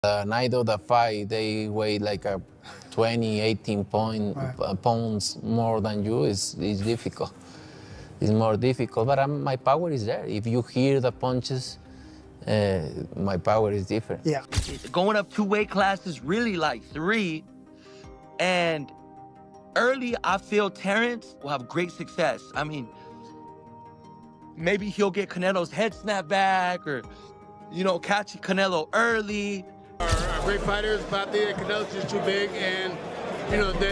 The night of the fight, they weigh like a 20, 18 pounds more than you. Is difficult. It's more difficult, but my power is there. If you hear the punches, my power is different. Yeah. Going up 2 weight classes, really like 3. And early, I feel Terence will have great success. I mean, maybe he'll get Canelo's head snapped back or, catch Canelo early. Are great fighters, but I think Canelo's just too big, and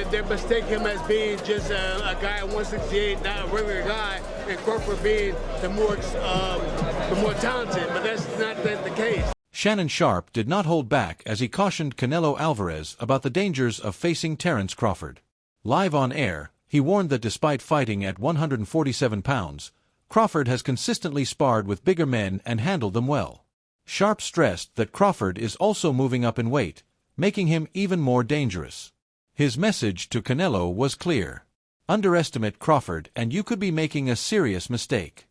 they mistake him as being just a guy at 168, not a regular guy, and Crawford being the more talented. But that's not the case. Shannon Sharpe did not hold back as he cautioned Canelo Alvarez about the dangers of facing Terence Crawford. Live on air, he warned that despite fighting at 147 pounds, Crawford has consistently sparred with bigger men and handled them well. Sharpe stressed that Crawford is also moving up in weight, making him even more dangerous. His message to Canelo was clear. Underestimate Crawford and you could be making a serious mistake.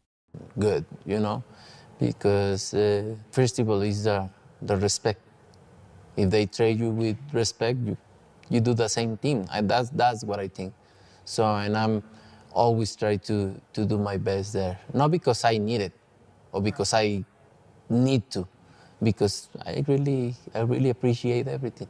Good, because first of all is the respect. If they treat you with respect, you do the same thing. That's what I think. So, and I'm always try to do my best there. Not because I need it or because I need to, because I really appreciate everything.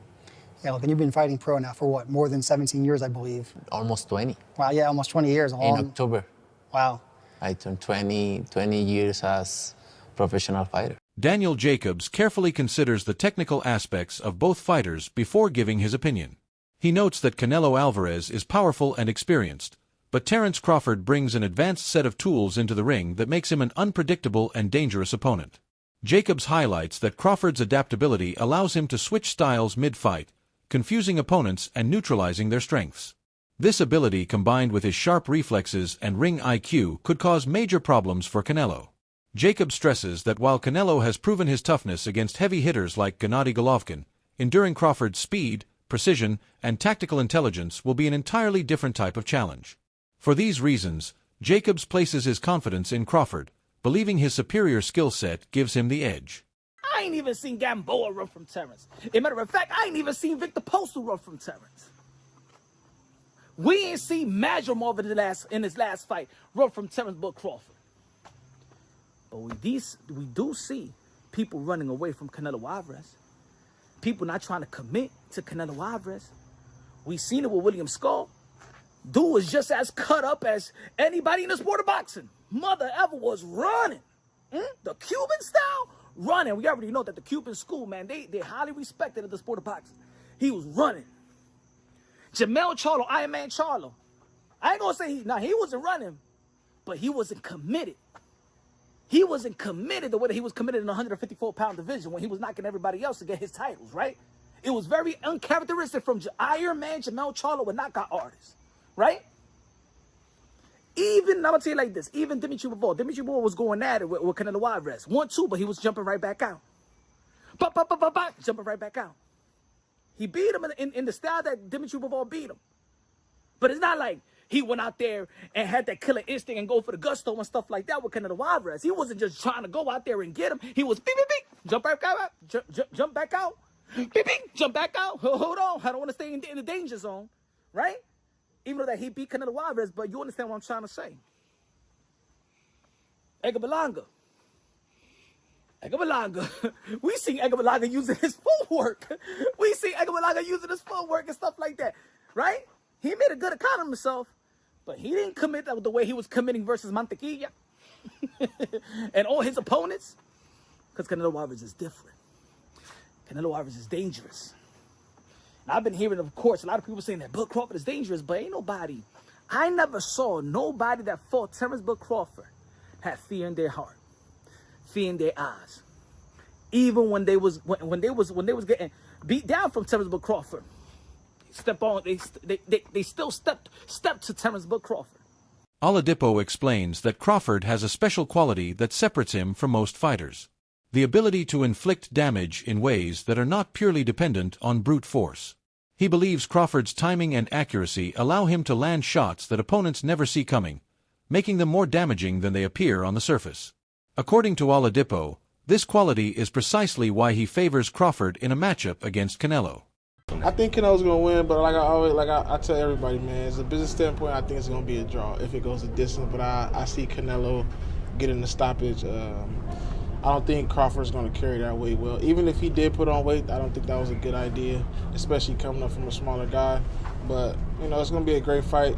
Yeah, look, and you've been fighting pro now for what, more than 17 years, I believe? Almost 20. Wow, yeah, almost 20 years. In October. Wow. I turned 20 years as professional fighter. Daniel Jacobs carefully considers the technical aspects of both fighters before giving his opinion. He notes that Canelo Alvarez is powerful and experienced, but Terence Crawford brings an advanced set of tools into the ring that makes him an unpredictable and dangerous opponent. Jacobs highlights that Crawford's adaptability allows him to switch styles mid-fight, confusing opponents and neutralizing their strengths. This ability, combined with his sharp reflexes and ring IQ, could cause major problems for Canelo. Jacobs stresses that while Canelo has proven his toughness against heavy hitters like Gennady Golovkin, enduring Crawford's speed, precision, and tactical intelligence will be an entirely different type of challenge. For these reasons, Jacobs places his confidence in Crawford, believing his superior skill set gives him the edge. I ain't even seen Gamboa run from Terence. As a matter of fact, I ain't even seen Victor Postal run from Terence. We ain't seen Madrimov in his last fight run from Terence but Crawford. But we do see people running away from Canelo Alvarez. People not trying to commit to Canelo Alvarez. We seen it with William Skull. Dude was just as cut up as anybody in the sport of boxing. Mother ever was running. The Cuban style, running. We already know that the Cuban school, man, they highly respected in the sport of boxing. He was running. Jamel Charlo, Iron Man Charlo. I ain't gonna say he wasn't running, but he wasn't committed. He wasn't committed the way that he was committed in the 154-pound division when he was knocking everybody else to get his titles, right? It was very uncharacteristic from Iron Man Jamel Charlo, a knockout artist, right? I'm gonna tell you like this, even Dimitri Bivol was going at it with Canelo Alvarez. 1-2, but he was jumping right back out. Jumping right back out. He beat him in the style that Dimitri Bivol beat him. But it's not like he went out there and had that killer instinct and go for the gusto and stuff like that with Canelo Alvarez. He wasn't just trying to go out there and get him. He was beep, beep, beep, jump back out, jump back out, beep, beep, jump back out. Hold on, I don't want to stay in the danger zone, right? Even though that he beat Canelo Alvarez, but you understand what I'm trying to say. Edgar Berlanga. We see Edgar Berlanga using his footwork. We see Edgar Berlanga using his footwork and stuff like that, right? He made a good account of himself, but he didn't commit that the way he was committing versus Mantequilla and all his opponents, because Canelo Alvarez is different. Canelo Alvarez is dangerous. And I've been hearing, of course, a lot of people saying that Bud Crawford is dangerous, but ain't nobody. I never saw nobody that fought Terence Bud Crawford had fear in their heart, fear in their eyes. Even when they was getting beat down from Terence Bud Crawford, they still stepped to Terence Bud Crawford. Oladipo explains that Crawford has a special quality that separates him from most fighters: the ability to inflict damage in ways that are not purely dependent on brute force. He believes Crawford's timing and accuracy allow him to land shots that opponents never see coming, making them more damaging than they appear on the surface. According to Oladipo, This quality is precisely why he favors Crawford in a matchup against Canelo. I think Canelo's gonna win, but I tell everybody, man, as a business standpoint, I think it's gonna be a draw if it goes the distance. But I see Canelo getting the stoppage. I don't think Crawford's gonna carry that weight well. Even if he did put on weight, I don't think that was a good idea, especially coming up from a smaller guy. But it's gonna be a great fight.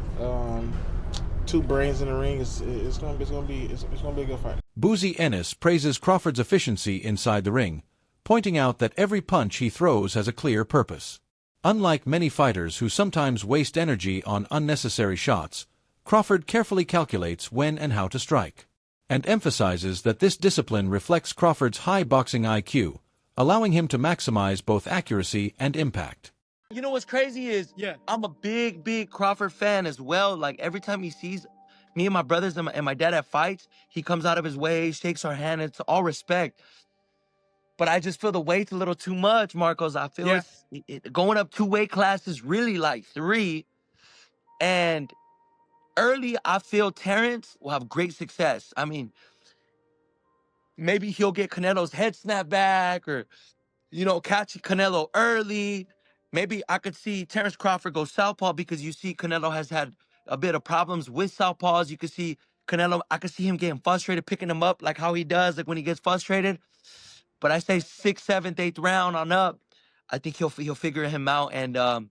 Two brains in the ring. It's gonna be a good fight. Boozy Ennis praises Crawford's efficiency inside the ring, pointing out that every punch he throws has a clear purpose. Unlike many fighters who sometimes waste energy on unnecessary shots, Crawford carefully calculates when and how to strike, and emphasizes that this discipline reflects Crawford's high boxing IQ, allowing him to maximize both accuracy and impact. You know what's crazy is I'm a big Crawford fan as well. Like every time he sees me and my brothers and my dad at fights, he comes out of his way, shakes our hand. It's all respect. But I just feel the weight's a little too much, Marcos. I feel going up 2 weight classes really like 3. And early, I feel Terence will have great success. I mean, maybe he'll get Canelo's head snapped back or, catch Canelo early. Maybe I could see Terence Crawford go southpaw because you see Canelo has had a bit of problems with southpaws. You could see Canelo, I could see him getting frustrated, picking him up like how he does, like when he gets frustrated. But I say 6th, 7th, 8th round on up, I think he'll figure him out. And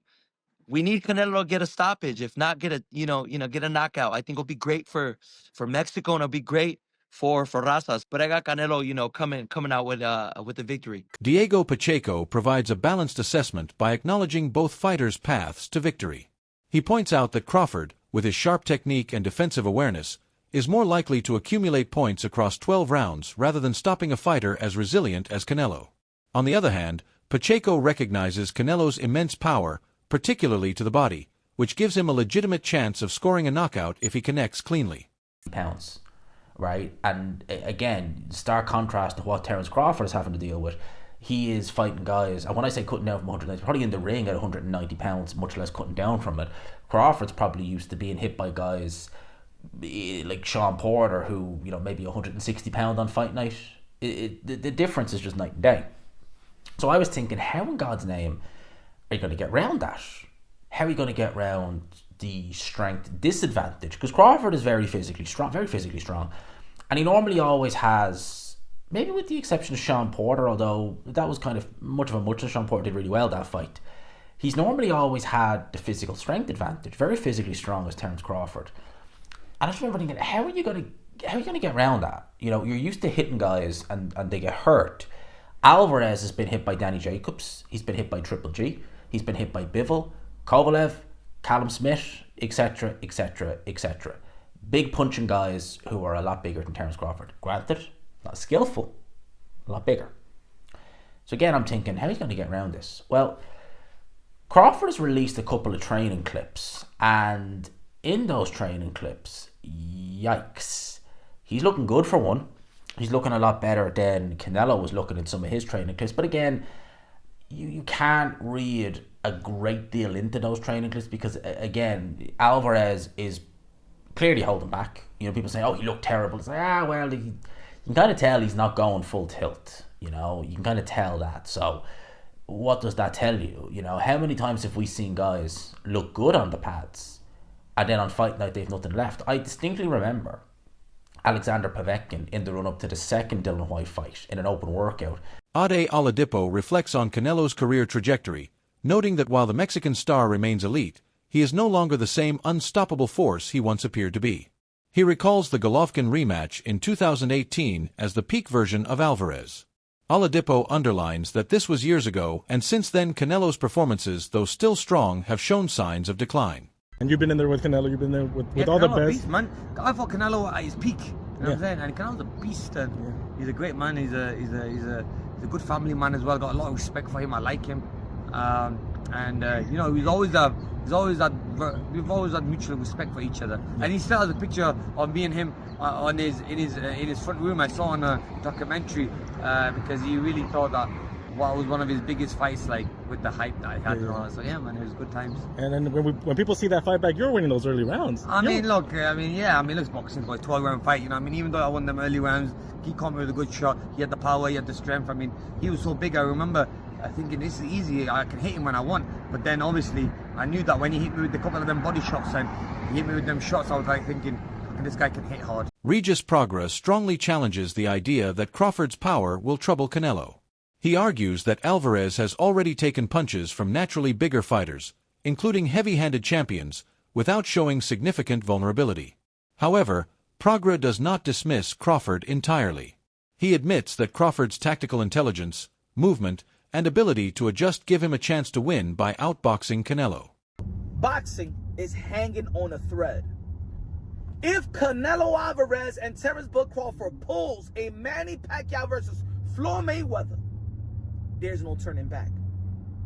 we need Canelo to get a stoppage, if not get a get a knockout. I think it'll be great for Mexico and it'll be great for Razas. But I got Canelo, coming out with the victory. Diego Pacheco provides a balanced assessment by acknowledging both fighters' paths to victory. He points out that Crawford, with his sharp technique and defensive awareness, is more likely to accumulate points across 12 rounds rather than stopping a fighter as resilient as Canelo. On the other hand, Pacheco recognizes Canelo's immense power, particularly to the body, which gives him a legitimate chance of scoring a knockout if he connects cleanly. Pounds, right? And again, stark contrast to what Terence Crawford is having to deal with. He is fighting guys, and when I say cutting down from 190, probably in the ring at 190 pounds, much less cutting down from it. Crawford's probably used to being hit by guys like Sean Porter, who, maybe 160 pound on fight night. The difference is just night and day. So I was thinking, how in God's name are you going to get around that? How are you going to get around the strength disadvantage? Because Crawford is very physically strong, and he normally always has, maybe with the exception of Sean Porter, although that was kind of much of a muchness. Sean Porter did really well that fight. He's normally always had the physical strength advantage, very physically strong as Terence Crawford. And I just remember thinking, how are you going to get around that? You're used to hitting guys and they get hurt. Alvarez has been hit by Danny Jacobs. He's been hit by Triple G. He's been hit by Bivol, Kovalev, Callum Smith, etc., etc., etc. Big punching guys who are a lot bigger than Terence Crawford. Granted, not skillful, a lot bigger. So again, I'm thinking, how are you going to get around this? Well, Crawford has released a couple of training clips, and in those training clips, yikes, he's looking good for one. He's looking a lot better than Canelo was looking in some of his training clips. But again, you can't read a great deal into those training clips because, again, Alvarez is clearly holding back. People say, oh, he looked terrible. It's like, well, you can kind of tell he's not going full tilt. You can kind of tell that. So what does that tell you? How many times have we seen guys look good on the pads and then on fight night they've nothing left? I distinctly remember Alexander Povetkin in the run-up to the second Dillian Whyte fight in an open workout. Ade Oladipo reflects on Canelo's career trajectory, noting that while the Mexican star remains elite, he is no longer the same unstoppable force he once appeared to be. He recalls the Golovkin rematch in 2018 as the peak version of Alvarez. Oladipo underlines that this was years ago, and since then Canelo's performances, though still strong, have shown signs of decline. And you've been in there with Canelo, you've been there with all Canelo's the best. Beast, man. I thought Canelo at his peak. You know what I'm saying? And Canelo's a beast. And he's a great man. He's a good family man as well. Got a lot of respect for him. I like him. We've always had mutual respect for each other. And he still has a picture of me and him in his front room. I saw on a documentary because he really thought that what was one of his biggest fights, like with the hype that I had and all that. So yeah, man, it was good times. And then when people see that fight back, you're winning those early rounds. I mean, look, look, boxing was a 12-round fight. You know, I mean, even though I won them early rounds, he caught me with a good shot. He had the power, he had the strength. I mean, he was so big. I remember thinking this is easy. I can hit him when I want. But then obviously, I knew that when he hit me with a couple of them body shots and he hit me with them shots, I was like thinking, this guy can hit hard. Regis Progress strongly challenges the idea that Crawford's power will trouble Canelo. He argues that Alvarez has already taken punches from naturally bigger fighters, including heavy-handed champions, without showing significant vulnerability. However, Progress does not dismiss Crawford entirely. He admits that Crawford's tactical intelligence, movement, and ability to adjust give him a chance to win by outboxing Canelo. Boxing is hanging on a thread. If Canelo Alvarez and Terence Crawford pulls a Manny Pacquiao versus Floyd Mayweather, there's no turning back.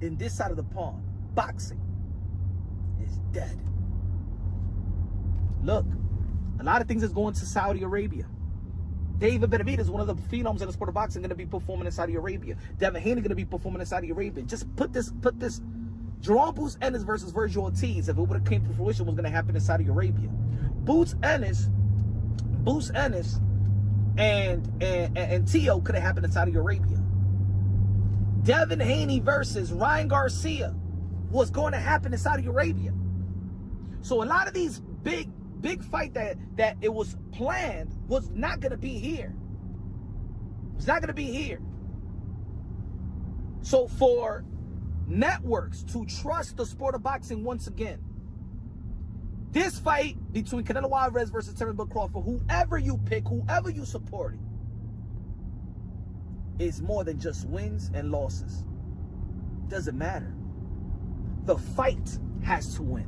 In this side of the pond, boxing is dead. Look, a lot of things is going to Saudi Arabia. David Benavidez, one of the phenoms in the sport of boxing, going to be performing in Saudi Arabia. Devin Haney going to be performing in Saudi Arabia. Just put this. Jerome Boots Ennis versus Virgil Ortiz, if it would have came to fruition, was going to happen in Saudi Arabia. Boots Ennis and Tio could have happened in Saudi Arabia. Devin Haney versus Ryan Garcia was going to happen in Saudi Arabia. So a lot of these big fight that it was planned was not going to be here. It's not going to be here. So for networks to trust the sport of boxing once again, this fight between Canelo Alvarez versus Terence Crawford, whoever you pick, whoever you support, is more than just wins and losses. Doesn't matter. The fight has to win.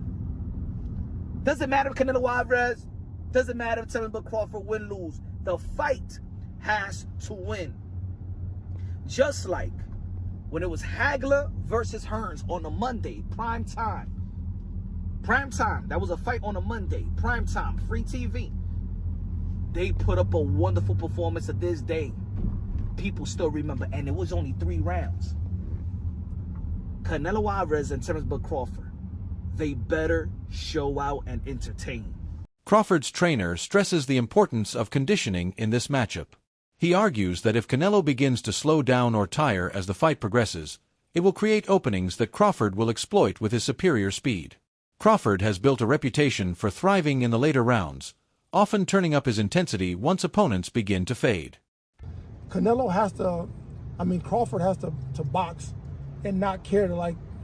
Doesn't matter if Canelo Alvarez, doesn't matter if Terence Crawford win, lose. The fight has to win. Just like when it was Hagler versus Hearns on a Monday, prime time. Prime time. That was a fight on a Monday, prime time, free TV. They put up a wonderful performance to this day. People still remember, and it was only 3 rounds. Canelo Alvarez and Terence Crawford, they better show out and entertain. Crawford's trainer stresses the importance of conditioning in this matchup. He argues that if Canelo begins to slow down or tire as the fight progresses, it will create openings that Crawford will exploit with his superior speed. Crawford has built a reputation for thriving in the later rounds, often turning up his intensity once opponents begin to fade. Crawford has to box and not care to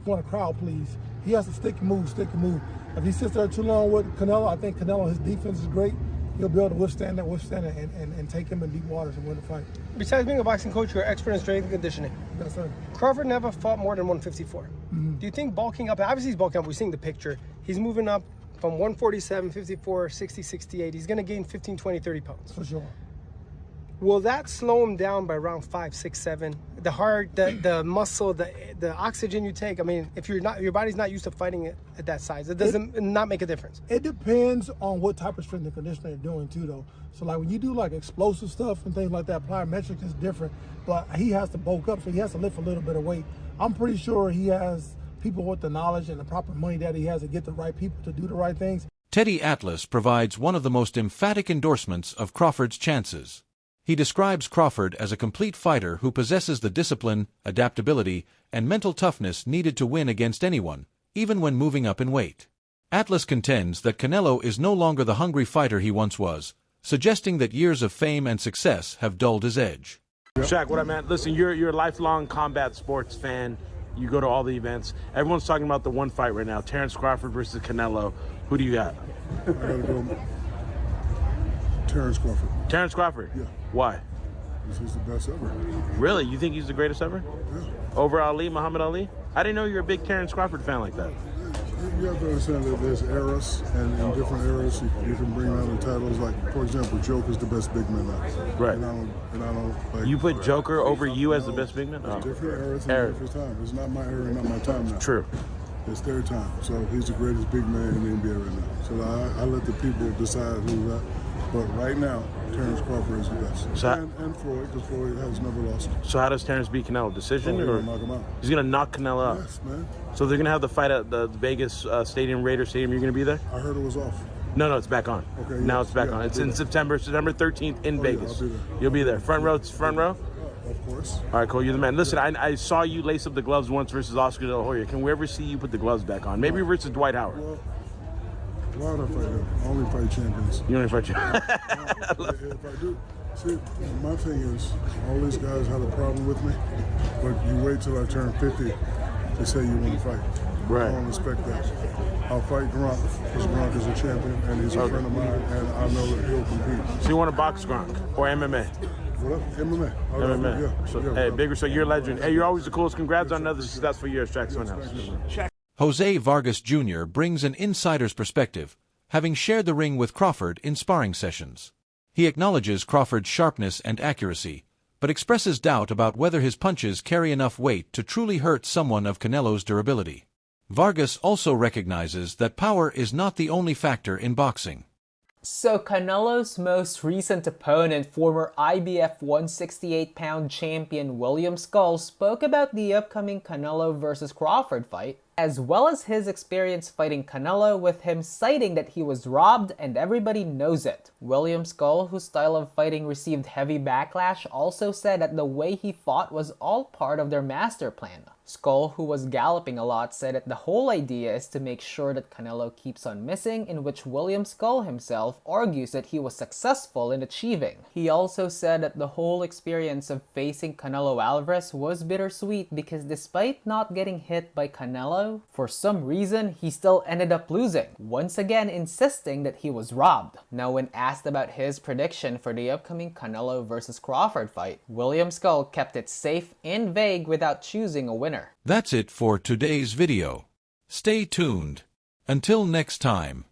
want a crowd please. He has to stick and move. If he sits there too long with Canelo, I think Canelo, his defense is great. He'll be able to withstand it and take him in deep waters and win the fight. Besides being a boxing coach, you're an expert in strength and conditioning. Yes, sir. Crawford never fought more than 154. Mm-hmm. Do you think bulking up, obviously he's bulking up, we're seeing the picture, he's moving up from 147, 54, 60, 68, he's going to gain 15, 20, 30 pounds. For sure. Will that slow him down by around 5, 6, 7? The heart, the muscle, the oxygen you take. I mean, if your body's not used to fighting it at that size, it doesn't not make a difference. It depends on what type of strength and conditioning you're doing too, though. So when you do explosive stuff and things like that, plyometrics is different. But he has to bulk up, so he has to lift a little bit of weight. I'm pretty sure he has people with the knowledge and the proper money that he has to get the right people to do the right things. Teddy Atlas provides one of the most emphatic endorsements of Crawford's chances. He describes Crawford as a complete fighter who possesses the discipline, adaptability, and mental toughness needed to win against anyone, even when moving up in weight. Atlas contends that Canelo is no longer the hungry fighter he once was, suggesting that years of fame and success have dulled his edge. Shaq, what I meant, listen, you're a lifelong combat sports fan. You go to all the events. Everyone's talking about the one fight right now, Terence Crawford versus Canelo. Who do you got? I gotta go Terence Crawford. Terence Crawford? Yeah. Why? He's the best ever. Really? You think he's the greatest ever? Yeah. Over Ali, Muhammad Ali? I didn't know you were a big Terence Crawford fan like that. You have to understand that there's eras, and in different eras, you can bring out the titles. Like, for example, Joker's the best big man now. Right. And I don't you put Joker over you as the best big man? Different eras and different time. It's not my era, not my time now. True. It's their time. So he's the greatest big man in the NBA right now. So I let the people decide who's that. But right now, Terence Crawford is the best. So and Floyd, because Floyd has never lost. So how does Terence beat Canelo? Decision He's or gonna knock him out? He's gonna knock Canelo out. Yes, man. So they're gonna have the fight at the Vegas Stadium, Raider Stadium. You're gonna be there? I heard it was off. No, it's back on. Okay. Now yes, it's back yeah, on. It's I'll be in there. September 13th in Vegas. I'll be there. You'll be there. Front row. Front row. Of course. All right, cool. You're the man. Listen, I saw you lace up the gloves once versus Oscar De La Hoya. Can we ever see you put the gloves back on? Maybe versus Dwight Howard. Well, why would I fight him? I only fight champions. You only fight champions. If I do, see, my thing is, all these guys have a problem with me, but you wait till I turn 50 to say you want to fight. Right. I don't respect that. I'll fight Gronk because Gronk is a champion and he's a friend of mine, and I know that he'll compete. So you want to box Gronk or MMA? What up? MMA. MMA. Yeah. So, yeah, hey, yeah. bigger. So you're a legend. Hey, you're always the coolest. Congrats on another successful year as Track Someone Else. Jose Vargas Jr. brings an insider's perspective, having shared the ring with Crawford in sparring sessions. He acknowledges Crawford's sharpness and accuracy, but expresses doubt about whether his punches carry enough weight to truly hurt someone of Canelo's durability. Vargas also recognizes that power is not the only factor in boxing. So Canelo's most recent opponent, former IBF 168-pound champion William Skull, spoke about the upcoming Canelo vs. Crawford fight, as well as his experience fighting Canelo, with him citing that he was robbed and everybody knows it. William Skull, whose style of fighting received heavy backlash, also said that the way he fought was all part of their master plan. Skull, who was galloping a lot, said that the whole idea is to make sure that Canelo keeps on missing, in which William Skull himself argues that he was successful in achieving. He also said that the whole experience of facing Canelo Alvarez was bittersweet because despite not getting hit by Canelo, for some reason he still ended up losing, once again insisting that he was robbed. Now, when asked about his prediction for the upcoming Canelo vs. Crawford fight, William Skull kept it safe and vague without choosing a winner. That's it for today's video. Stay tuned. Until next time.